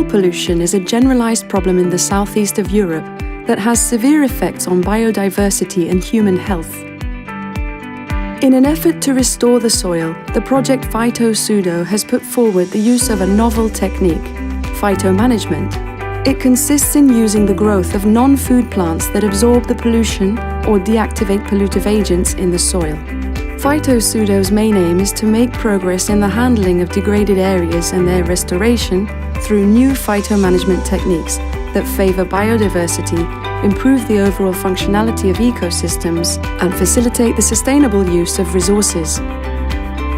pollution is a generalized problem in the southeast of Europe that has severe effects on biodiversity and human health. In an effort to restore the soil, the project PhytoSUDOE has put forward the use of a novel technique, phytomanagement. It consists in using the growth of non-food plants that absorb the pollution or deactivate pollutive agents in the soil. PhytoSUDOE's main aim is to make progress in the handling of degraded areas and their restoration through new phytomanagement techniques that favor biodiversity, improve the overall functionality of ecosystems, and facilitate the sustainable use of resources.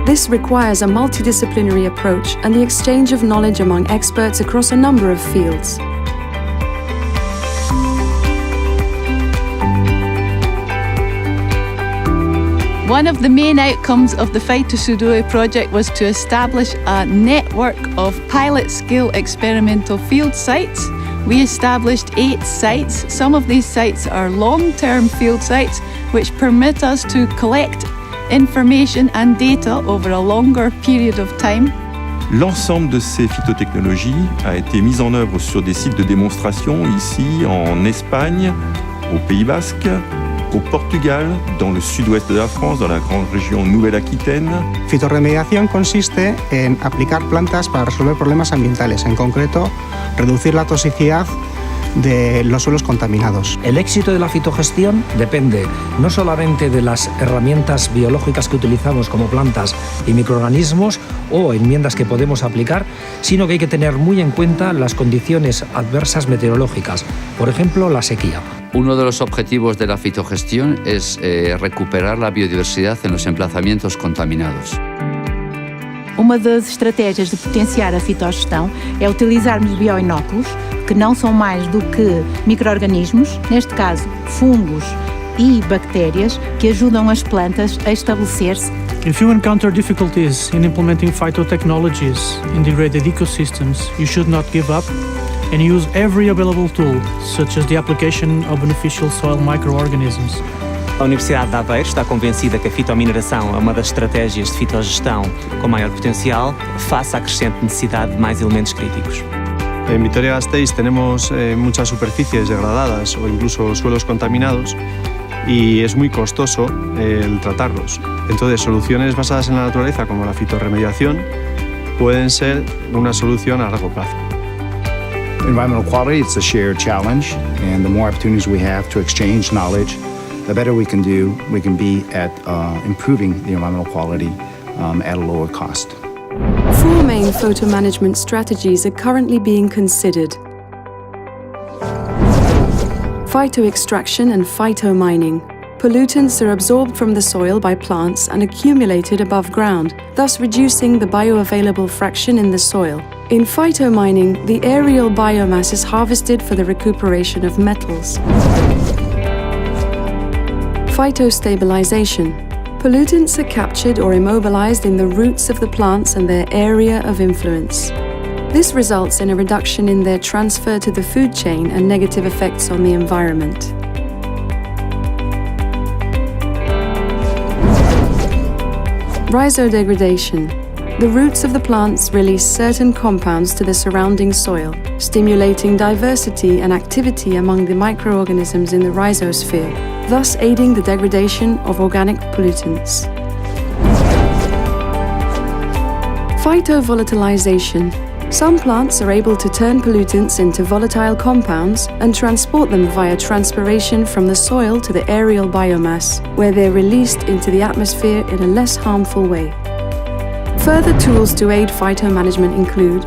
This requires a multidisciplinary approach and the exchange of knowledge among experts across a number of fields. One of the main outcomes of the PhytoSUDOE project was to establish a network of pilot-scale experimental field sites. We established 8 sites. Some of these sites are long-term field sites which permit us to collect information and data over a longer period of time. L'ensemble de ces phytotechnologies a été mis en œuvre sur des sites de démonstration ici en Espagne, au Pays Basque, au Portugal, dans le sud-ouest de la France, dans la grande région Nouvelle-Aquitaine. Fitorremediación consiste en aplicar plantas para resolver problemas ambientales, en concreto, reducir la toxicidad de los suelos contaminados. El éxito de la fitogestión depende no solamente de las herramientas biológicas que utilizamos como plantas y microorganismos o enmiendas que podemos aplicar, sino que hay que tener muy en cuenta las condiciones adversas meteorológicas, por ejemplo, la sequía. Uno de los objetivos de la fitogestión es recuperar la biodiversidad en los emplazamientos contaminados. Uma das estratégias de potenciar a fitogestão é utilizarmos bioinóculos, que não são mais do que micro-organismos, neste caso fungos e bactérias, que ajudam as plantas a estabelecer-se. If you encounter difficulties in implementing phytotechnologies in degraded ecosystems, you should not give up and use every available tool, such as the application of beneficial soil microorganisms. A Universidade de Aveiro está convencida que a fitomineração é uma das estratégias de fitogestão com maior potencial face à crescente necessidade de mais elementos críticos. En Vitoria-Gasteiz tenemos muchas superficies degradadas o incluso suelos contaminados y es muy costoso el tratarlos. Entonces, soluciones basadas en la naturaleza como la fitorremediación pueden ser una solución a largo plazo. Environmental quality, it's a shared challenge, and the more opportunities we have to exchange knowledge, the better we can be at improving the environmental quality at a lower cost. 4 main photomanagement strategies are currently being considered. Phytoextraction and phytomining. Pollutants are absorbed from the soil by plants and accumulated above ground, thus reducing the bioavailable fraction in the soil. In phytomining, the aerial biomass is harvested for the recuperation of metals. Phytostabilization. Pollutants are captured or immobilized in the roots of the plants and their area of influence. This results in a reduction in their transfer to the food chain and negative effects on the environment. Rhizodegradation. The roots of the plants release certain compounds to the surrounding soil, stimulating diversity and activity among the microorganisms in the rhizosphere, thus aiding the degradation of organic pollutants. Phytovolatilization. Some plants are able to turn pollutants into volatile compounds and transport them via transpiration from the soil to the aerial biomass, where they're released into the atmosphere in a less harmful way. Further tools to aid phytomanagement include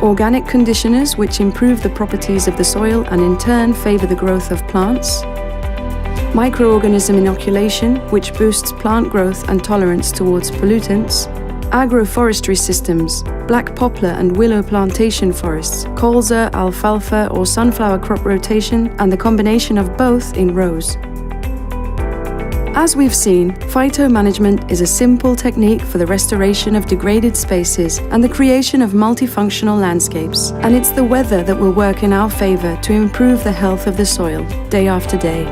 organic conditioners, which improve the properties of the soil and in turn favor the growth of plants, microorganism inoculation, which boosts plant growth and tolerance towards pollutants, agroforestry systems, black poplar and willow plantation forests, colza, alfalfa or sunflower crop rotation, and the combination of both in rows. As we've seen, phytomanagement is a simple technique for the restoration of degraded spaces and the creation of multifunctional landscapes, and it's the weather that will work in our favor to improve the health of the soil, day after day.